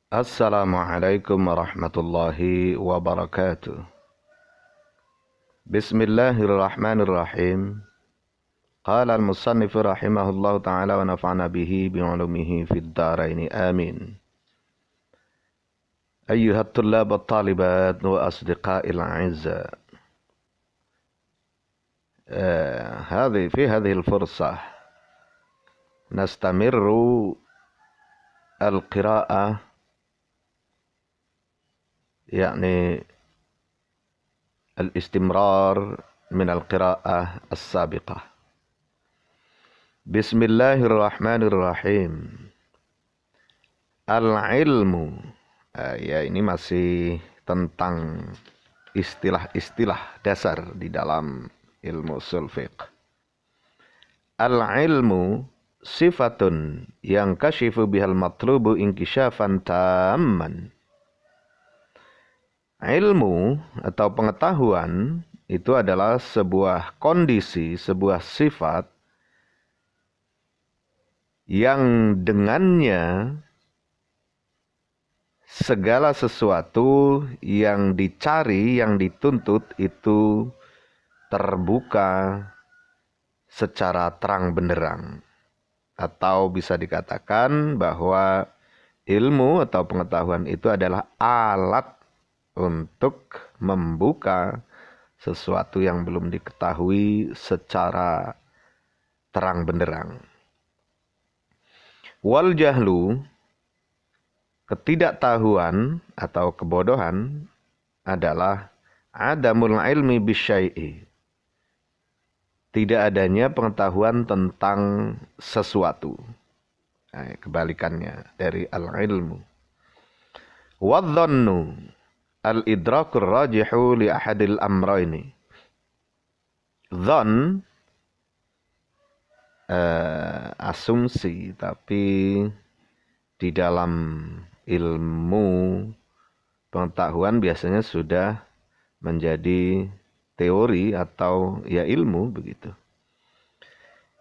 Assalamualaikum warahmatullahi wabarakatuh. Bismillahirrahmanirrahim. Qala al-musannif rahimahullahu ta'ala wa nafa'ana bihi bi'ulumihi fid dharaini amin. Ayyuhat tullab at-talibat wa asdiqa'il a'izza. في هذه الفرصة نستمر القراءة يعني الاستمرار من القراءة السابقة. بسم الله الرحمن الرحيم. Al-ilmu, ya ini masih tentang istilah-istilah dasar di dalam ilmu ushul fiqh. Al-ilmu sifatun yang kashifu bihal matlubu inkishafan tamman. Ilmu atau pengetahuan itu adalah sebuah kondisi, sebuah sifat yang dengannya segala sesuatu yang dicari, yang dituntut itu terbuka secara terang benderang. Atau bisa dikatakan bahwa ilmu atau pengetahuan itu adalah alat untuk membuka sesuatu yang belum diketahui secara terang benderang. Wal jahlu, ketidaktahuan atau kebodohan adalah adamul ilmi bisyai'i, tidak adanya pengetahuan tentang sesuatu. Nah, kebalikannya dari al-ilmu. Wadhannu al-idrakur rajihu li ahadil amrayni. Dhan, asumsi, tapi di dalam ilmu pengetahuan biasanya sudah menjadi teori atau ya ilmu begitu.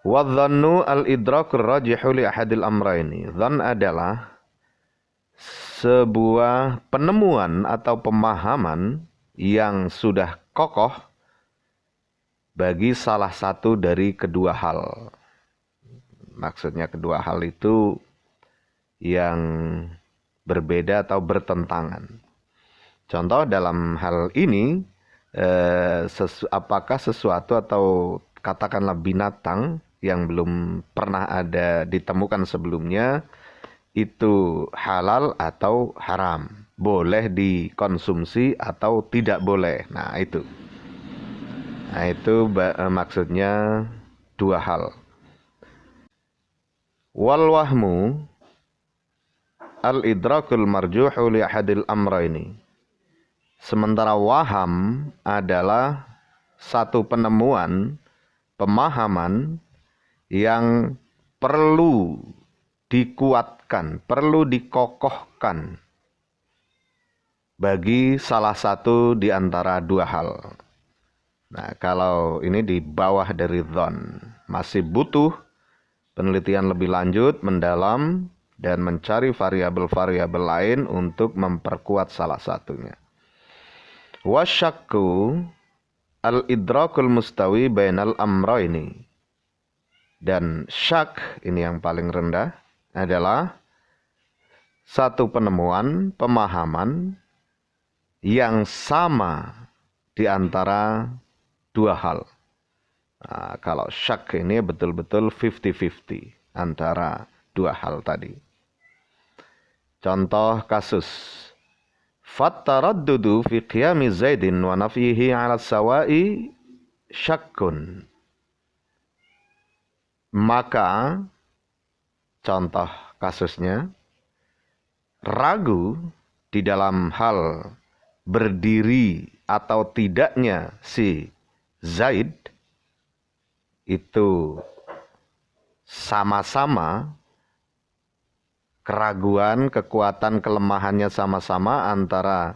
Wadhannu al-idrakur rajihu li ahadil amrayni. Dhan adalah sebuah penemuan atau pemahaman yang sudah kokoh bagi salah satu dari kedua hal. Maksudnya kedua hal itu yang berbeda atau bertentangan. Contoh dalam hal ini, apakah sesuatu atau katakanlah binatang yang belum pernah ada ditemukan sebelumnya itu halal atau haram, boleh dikonsumsi atau tidak boleh. Nah itu maksudnya dua hal. Wal wahmu al-idrakul marjuhu li ahadil amrayni. Sementara waham adalah satu penemuan, pemahaman yang perlu dikuatkan, perlu dikokohkan bagi salah satu di antara dua hal. Nah, kalau ini di bawah dari dhan, masih butuh penelitian lebih lanjut, mendalam, dan mencari variabel-variabel lain untuk memperkuat salah satunya. Wasyakku al-idrakul mustawi bainal amrayni. Dan syak, ini yang paling rendah, adalah satu penemuan, pemahaman yang sama di antara dua hal. Nah, kalau syak ini betul-betul 50-50 antara dua hal tadi. Contoh kasus. Fattaraddudu fi qiyami Zaidin wa nafyihi ala sawa'i syakkun. Maka contoh kasusnya, ragu di dalam hal berdiri atau tidaknya si Zaid itu sama-sama keraguan, kekuatan, kelemahannya sama-sama antara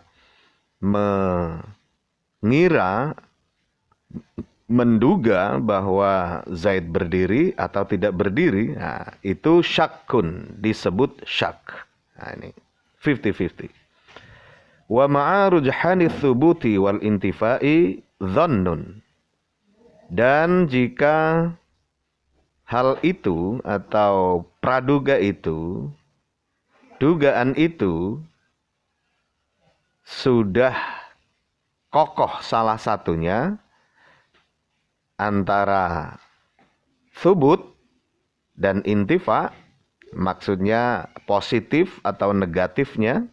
mengira, menduga bahwa Zaid berdiri atau tidak berdiri. Nah, itu syakkun, disebut syak. Nah, ini 50-50. Wa ma'a rujhani thubuti wal intifai dhannun. Dan jika hal itu atau praduga itu, dugaan itu sudah kokoh salah satunya antara thubut dan intifa, maksudnya positif atau negatifnya,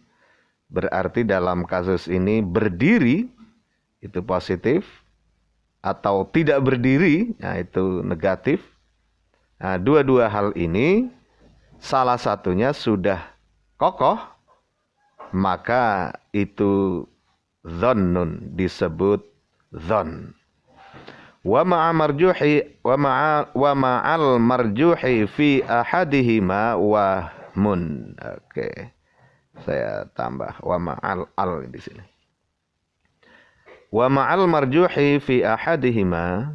berarti dalam kasus ini berdiri itu positif atau tidak berdiri, nah itu negatif. Nah, dua-dua hal ini salah satunya sudah kokoh, maka itu dhannun, disebut dhon. Wa ma'al marjuhi fi ahadihima wahmun. Oke. Saya tambah wa ma'al al di sini. Wa ma'al marjuhi fi ahadihima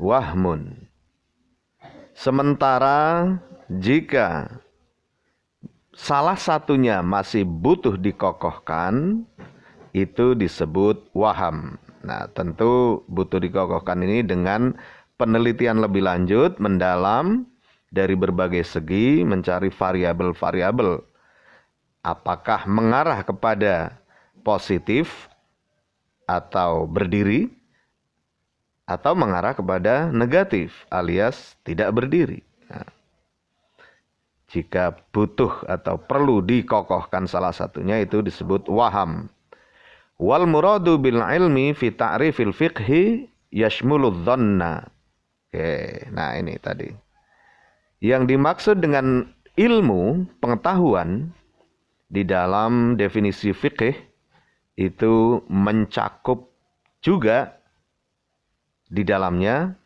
wahmun. Sementara jika salah satunya masih butuh dikokohkan, itu disebut waham. Nah, tentu butuh dikokohkan ini dengan penelitian lebih lanjut, mendalam dari berbagai segi, mencari variabel-variabel. Apakah mengarah kepada positif atau berdiri, atau mengarah kepada negatif alias tidak berdiri. Nah, jika butuh atau perlu dikokohkan salah satunya itu disebut waham. Wal muradu bil ilmi fi ta'rifil fiqhi yashmulu dhanna. Oke, nah ini tadi. Yang dimaksud dengan ilmu, pengetahuan di dalam definisi fikih itu mencakup juga di dalamnya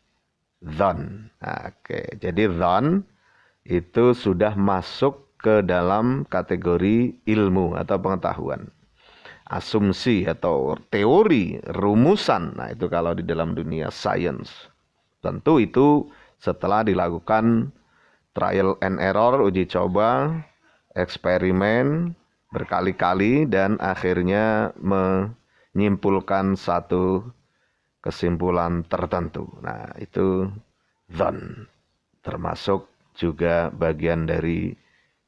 dhon. Nah, oke, jadi dhon itu sudah masuk ke dalam kategori ilmu atau pengetahuan. Asumsi atau teori, rumusan. Nah, itu kalau di dalam dunia sains. Tentu itu setelah dilakukan trial and error, uji coba, eksperimen berkali-kali dan akhirnya menyimpulkan satu kesimpulan tertentu. Nah, itu dhon, termasuk juga bagian dari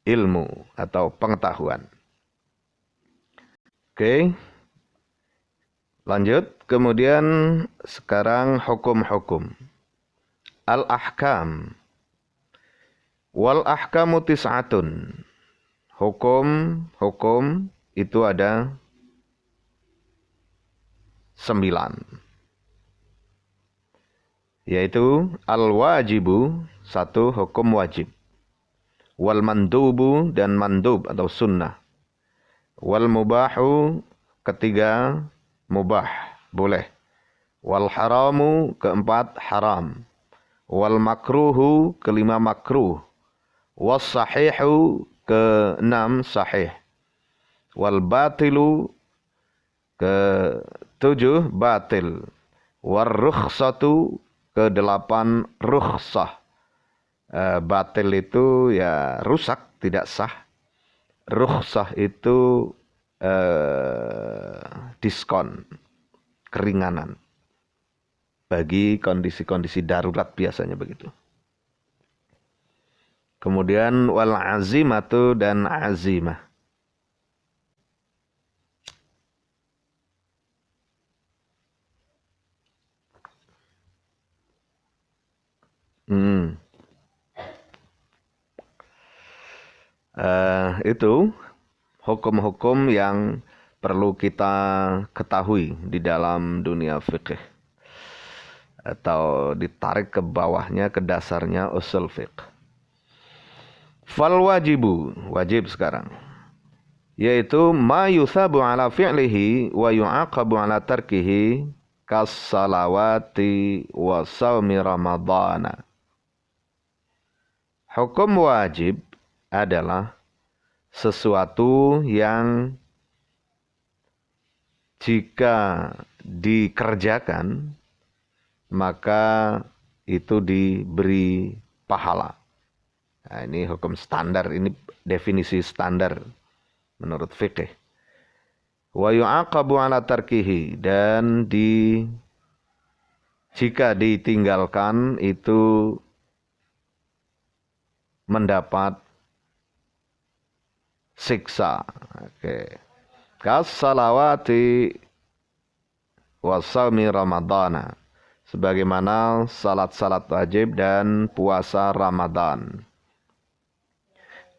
ilmu atau pengetahuan. Oke, lanjut. Kemudian sekarang hukum-hukum. Al-ahkam. Wal ahkamu tis'atun. Hukum itu ada 9. Yaitu al-wajibu, satu hukum wajib. Wal mandubu, dan mandub atau sunnah. Wal mubahu, ketiga mubah, boleh. Wal haramu, keempat haram. Wal makruhu, kelima makruh. Was sahihu, keenam sahih. Wal batilu, ketujuh batil. War rukhsatu, kedelapan rukhsah. Batil itu ya rusak, tidak sah. Rukhsah itu diskon, keringanan. Bagi kondisi-kondisi darurat biasanya begitu. Kemudian wal azimatu, dan azimah. Itu hukum-hukum yang perlu kita ketahui di dalam dunia fikih, atau ditarik ke bawahnya, ke dasarnya usul fiqh. Fal wajibu, wajib sekarang, yaitu ma yuthabu ala fi'lihi wa yu'aqabu ala tarkihi kas salawati wa sawmi ramadhana. Hukum wajib adalah sesuatu yang jika dikerjakan maka itu diberi pahala. Nah, ini hukum standar, ini definisi standar menurut fikih. Wa yu'aqabu ala tarkihi, dan jika ditinggalkan itu mendapat siksa. Oke. Kas salawati wa shaumi ramadhana, sebagaimana salat-salat wajib dan puasa Ramadan.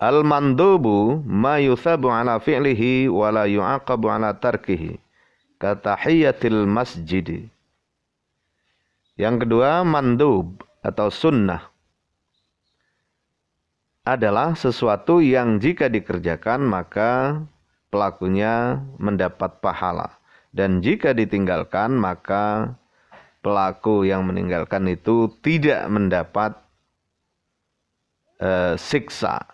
Al-mandubu ma yuthabu ala fi'lihi wa la yu'aqabu ala tarkihi, katahiyatil masjid. Yang kedua, mandub atau sunnah adalah sesuatu yang jika dikerjakan maka pelakunya mendapat pahala, dan jika ditinggalkan maka pelaku yang meninggalkan itu tidak mendapat siksa.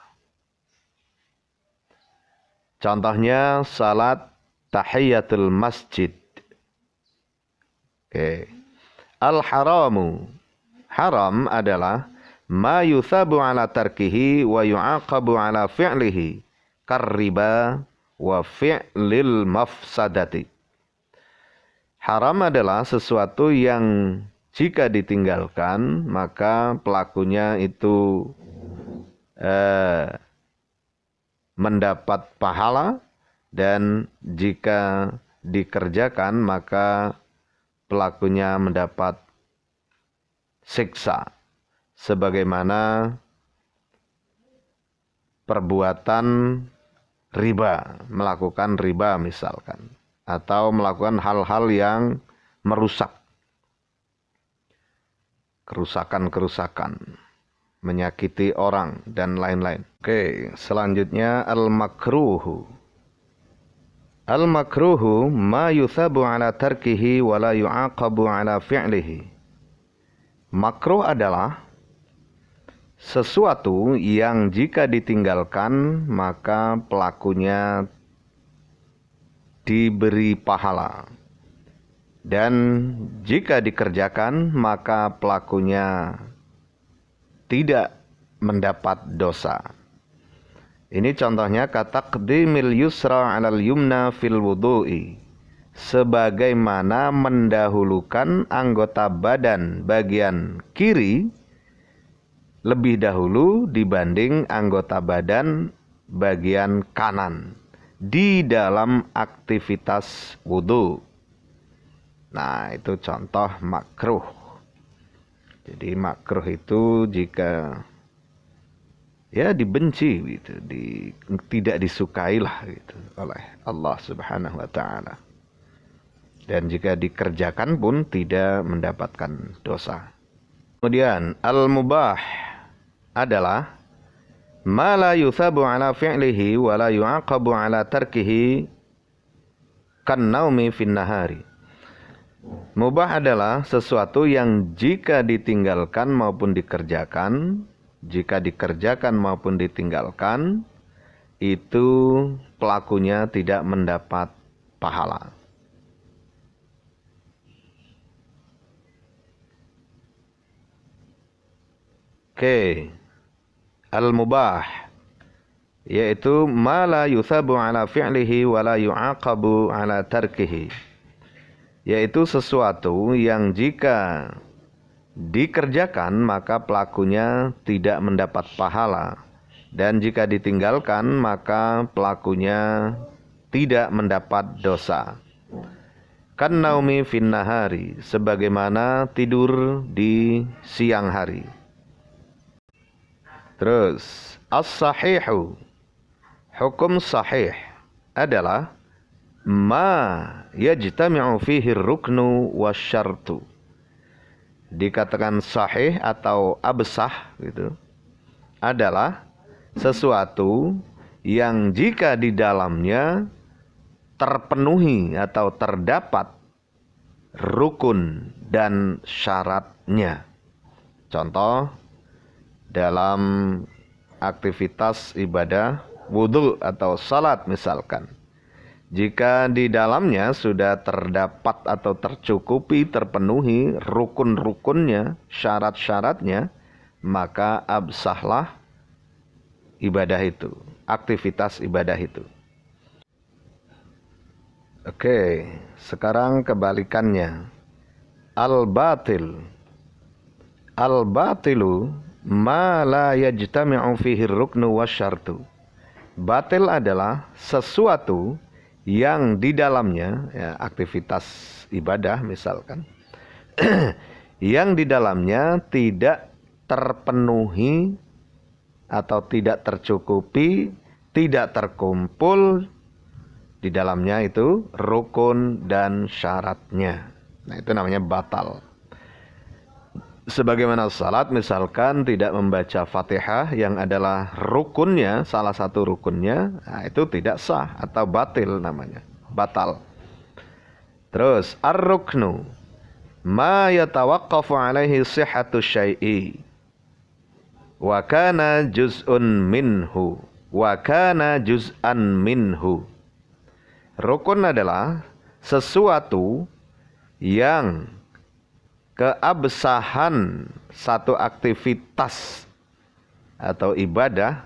Contohnya salat tahiyatul masjid. Oke. Al-haramu, haram adalah ma yuthabu ala tarkihi wa yu'aqabu ala fi'lihi, karriba wa fi'lil mafsadati. Haram adalah sesuatu yang jika ditinggalkan maka pelakunya itu mendapat pahala, dan jika dikerjakan maka pelakunya mendapat siksa, sebagaimana perbuatan riba, melakukan riba misalkan, atau melakukan hal-hal yang merusak, kerusakan-kerusakan, menyakiti orang, dan lain-lain. Oke, selanjutnya al-makruhu. Al-makruhu ma yuthabu ala tarkihi wa la yu'aqabu ala fi'lihi. Makruh adalah sesuatu yang jika ditinggalkan maka pelakunya diberi pahala, dan jika dikerjakan maka pelakunya tidak mendapat dosa. Ini contohnya kataqdimil yusra 'alal yumna fil wudu'i, sebagaimana mendahulukan anggota badan bagian kiri lebih dahulu dibanding anggota badan bagian kanan di dalam aktivitas wudu. Nah, itu contoh makruh. Jadi makruh itu jika ya dibenci gitu, tidak disukai lah gitu oleh Allah Subhanahu wa taala. Dan jika dikerjakan pun tidak mendapatkan dosa. Kemudian al-mubah adalah ma la yuthabu ala fi'lihi wa la yu'aqabu ala tarkihi kan naumi fin nahari. Mubah adalah sesuatu yang jika ditinggalkan maupun dikerjakan, jika dikerjakan maupun ditinggalkan, itu pelakunya tidak mendapat pahala. Oke. Al-mubah yaitu ma la yuthabu ala fi'lihi wa la yu'aqabu ala tarkihi, yaitu sesuatu yang jika dikerjakan maka pelakunya tidak mendapat pahala, dan jika ditinggalkan maka pelakunya tidak mendapat dosa. Kan naumi fin nahari, sebagaimana tidur di siang hari. Terus as-sahihu, hukum sahih adalah ma yajtami'u fihi ruknu wasyartu. Dikatakan sahih atau absah gitu adalah sesuatu yang jika di dalamnya terpenuhi atau terdapat rukun dan syaratnya. Contoh dalam aktivitas ibadah wudu atau salat misalkan, jika di dalamnya sudah terdapat atau tercukupi, terpenuhi rukun-rukunnya, syarat-syaratnya, maka absahlah ibadah itu, aktivitas ibadah itu. Oke, sekarang kebalikannya. Al-batil. Al-batilu ma la yajtami'u fihi ruknu wasyartu. Batil adalah sesuatu yang di dalamnya, ya, aktivitas ibadah misalkan, yang di dalamnya tidak terpenuhi atau tidak tercukupi, tidak terkumpul di dalamnya itu rukun dan syaratnya. Nah, itu namanya batal. Sebagaimana salat misalkan tidak membaca Fatihah yang adalah rukunnya, salah satu rukunnya, nah itu tidak sah atau batil namanya, batal. Terus ar-ruknu ma yatawaqqafu alaihi sihhatu syai'i wa kana juz'un minhu wa kana juz'an minhu. Rukun adalah sesuatu yang keabsahan satu aktivitas atau ibadah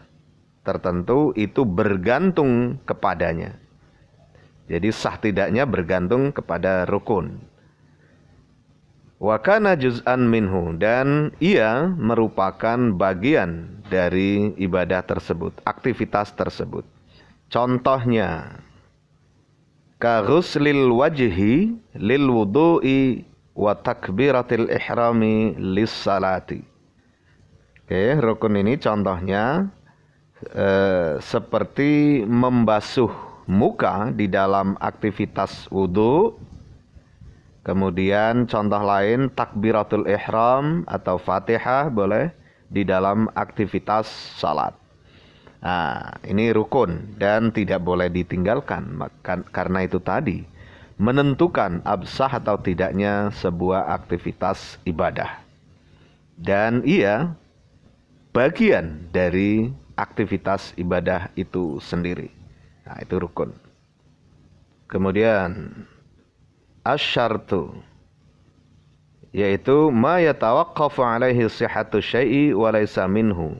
tertentu itu bergantung kepadanya. Jadi sah tidaknya bergantung kepada rukun. Wa kana juz'an minhu, dan ia merupakan bagian dari ibadah tersebut, aktivitas tersebut. Contohnya ka ghuslil wajhi lil wudu'i wa takbiratil ihrami lis salati. Oke, rukun ini contohnya seperti membasuh muka di dalam aktivitas wudu. Kemudian contoh lain takbiratul ihram atau Fatihah boleh di dalam aktivitas salat. Nah, ini rukun dan tidak boleh ditinggalkan karena itu tadi menentukan absah atau tidaknya sebuah aktivitas ibadah. Dan ia bagian dari aktivitas ibadah itu sendiri. Nah, itu rukun. Kemudian asyartu, yaitu ma yatawaqqafu alaihi sihhatu syai'i wa laysa minhu,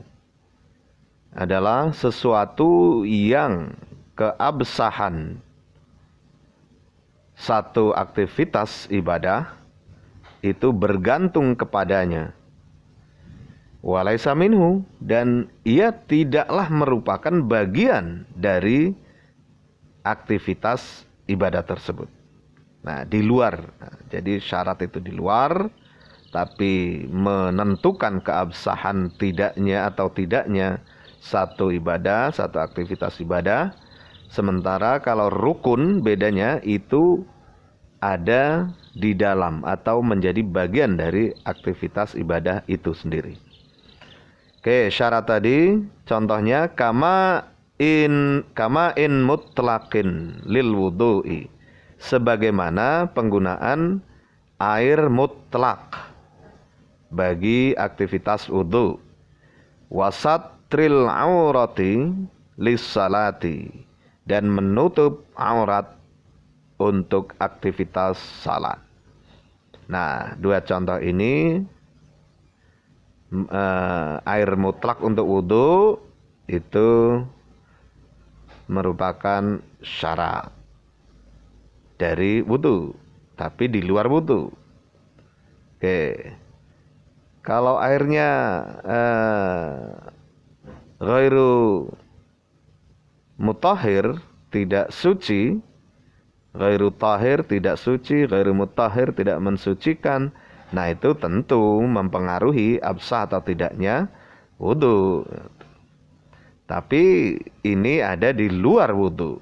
adalah sesuatu yang keabsahan satu aktivitas ibadah itu bergantung kepadanya, walaysa minhu, dan ia tidaklah merupakan bagian dari aktivitas ibadah tersebut. Nah, di luar. Nah, jadi syarat itu di luar, tapi menentukan keabsahan tidaknya atau tidaknya satu ibadah, satu aktivitas ibadah. Sementara kalau rukun bedanya itu ada di dalam atau menjadi bagian dari aktivitas ibadah itu sendiri. Oke, syarat tadi contohnya kama in mutlaqin lil wudu'i, sebagaimana penggunaan air mutlak bagi aktivitas wudu, wasatril aurati lis salati, dan menutup aurat untuk aktivitas salat. Nah, dua contoh ini air mutlak untuk wudu itu merupakan syarat dari wudu, tapi di luar wudu. Oke, kalau airnya ghairu mutahhir, tidak suci, ghairu tahir tidak suci, ghairu mutahhir tidak mensucikan, nah itu tentu mempengaruhi absah atau tidaknya wudu. Tapi ini ada di luar wudu.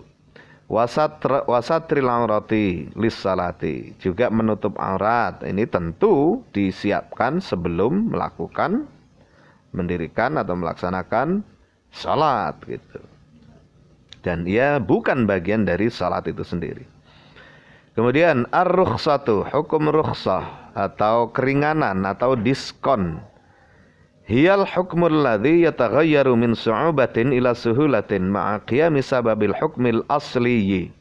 Wasatril aurati lis salati, juga menutup aurat. Ini tentu disiapkan sebelum mendirikan atau melaksanakan salat gitu. Dan ia bukan bagian dari salat itu sendiri. Kemudian ar-rukhsatu, hukum rukhsah atau keringanan atau diskon. Hiyal hukmul ladzi yataghayyaru min su'ubatin ila suhulatin ma'a qiyami sababil hukmil asliyi.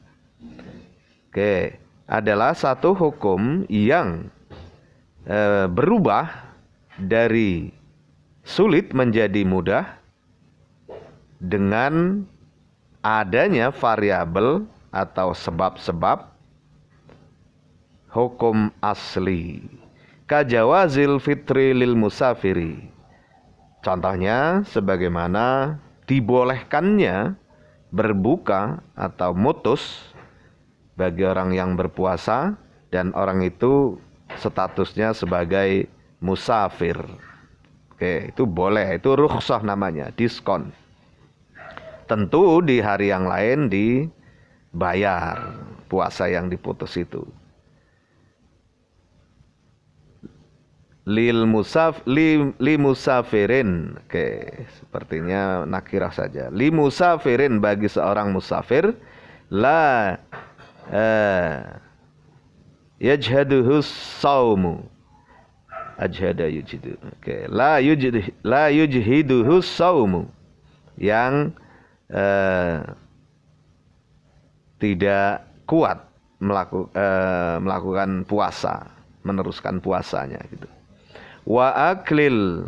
Oke, adalah satu hukum yang berubah dari sulit menjadi mudah dengan adanya variabel atau sebab-sebab hukum asli. Kajawazil fitri lil musafiri. Contohnya sebagaimana dibolehkannya berbuka atau mutus bagi orang yang berpuasa dan orang itu statusnya sebagai musafir. Oke, itu boleh, itu rukhsah namanya, diskon. Tentu di hari yang lain dibayar puasa yang diputus itu. Li musafirin. Oke, sepertinya nakirah saja. Li musafirin, bagi seorang musafir, la yajhaduhu saumu. Ajhada yujhidu. Oke, la yujhiduhu saumu, yang tidak kuat melakukan puasa, meneruskan puasanya gitu. Wa aklil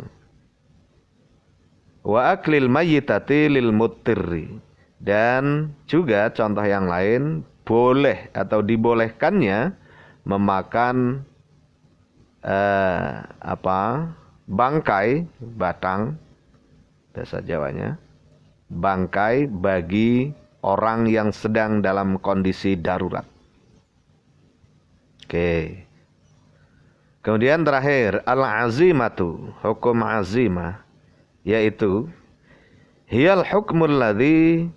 mayyitati lil muttirri. Dan juga contoh yang lain, boleh atau dibolehkannya memakan bangkai, batang bahasa Jawanya, bangkai bagi orang yang sedang dalam kondisi darurat. Oke. Kemudian terakhir, al-azimatu, hukum azimah, yaitu hiyal hukmul ladzi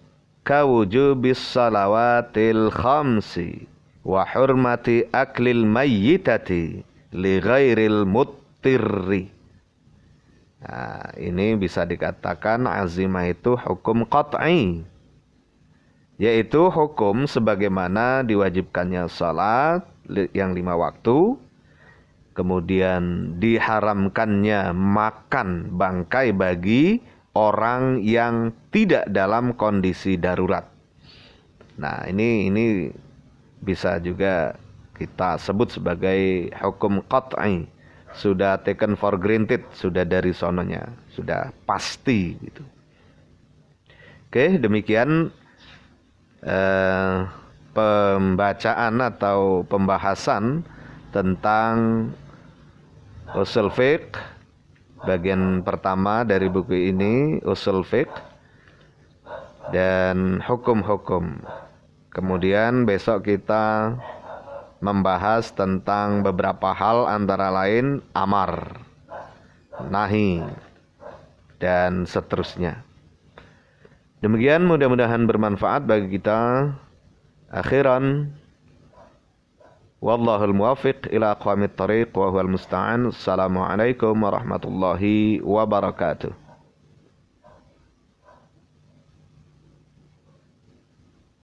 kawujubis salawatil khamsi wa hurmati aklil mayyitati li ghairil muttirri. Nah, ini bisa dikatakan azimah itu hukum qat'i, yaitu hukum sebagaimana diwajibkannya salat yang 5 waktu, kemudian diharamkannya makan bangkai bagi orang yang tidak dalam kondisi darurat. Nah, ini bisa juga kita sebut sebagai hukum qat'i. Sudah taken for granted, sudah dari sononya, sudah pasti gitu. Oke, demikian pembacaan atau pembahasan tentang usul fiqh bagian pertama dari buku ini, usul fiqh dan hukum-hukum. Kemudian besok kita membahas tentang beberapa hal, antara lain amar, nahi, dan seterusnya. Demikian, mudah-mudahan bermanfaat bagi kita. Akhiran, wallahul muwaffiq ila aqwamit thariq wa huwal musta'an. Assalamualaikum warahmatullahi wabarakatuh.